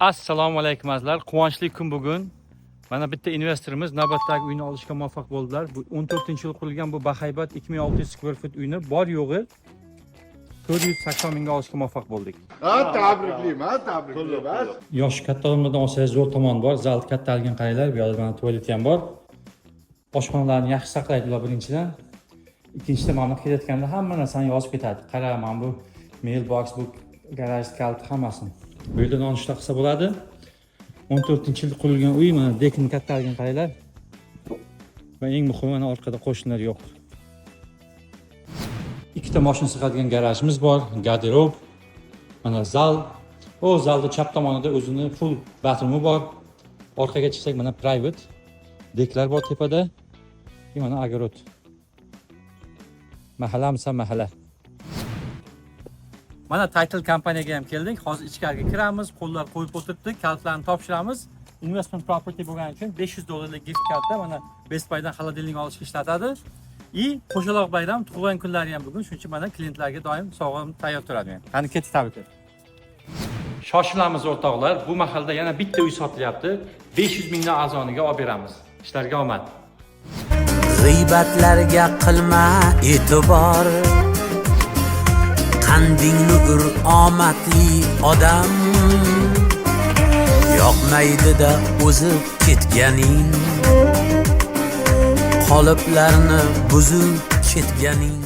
Assalomu alaykum azizlar. Quvonchli kun bugun. Mana bitta investorimiz navbatdagi uyni olishga muvaffaq bo'ldilar. Bu 14-yil qurilgan bu bahaybat 2600 kvadrat foot uyni bor yo'g'i 480 mingga olishga muvaffaq bo'ldik. Tabriklayman. Yosh katta odamlardan olsangiz zo'r tomon bor. Zal kattaligini qaranglar. Bu yerda mana tualet ham bor. Oshxonalarni yaxshi saqlaydilar birinchidan. Ikkinchidan mana kelayotganda hamma narsani yozib ketadi. Qara, mana bu mailbox, bu garaj kaliti hammasini. Bu yerda nonushta qilsa bo'ladi. 14-yilda qurilgan uy, mana dekning kattaligini qaranglar. Va eng muhimi mana orqada qo'shnilar yo'q. Ikkita mashina sig'adigan garajimiz bor, garderob, mana zal. O zalda chap tomonida o'zini full bathroom bor. Orqaga chiqsak mana private deklar bor tepada. Mana огород. Mahallamsa mahalla. Mana title kompaniyaga ham keldik. Hozir ichkariga kiramiz, qo'llar qo'yib o'tiribdi, kalitlarni topshiramiz. Investment property bo'lgani uchun $500 gift kartda mana Best Buy'dan xolodilnik olishga ishlatadi. Qo'shaloq bayram, tug'ilgan kunlari ham bugun, shuning uchun mana klientlarga doim sovg'a tayyor turadi. Qani ketib tabrik. Shoshilamiz o'rtoqlar, bu mahallada yana bitta uy sotilyapti. 500 mingdan arzoniga olib beramiz. Ishlarga omad. G'iybatlarga qilma e'tibor, qandingni ur omadli odam, yoqmaydi-da o'zib ketganing, qoliplarni buzib ketganing.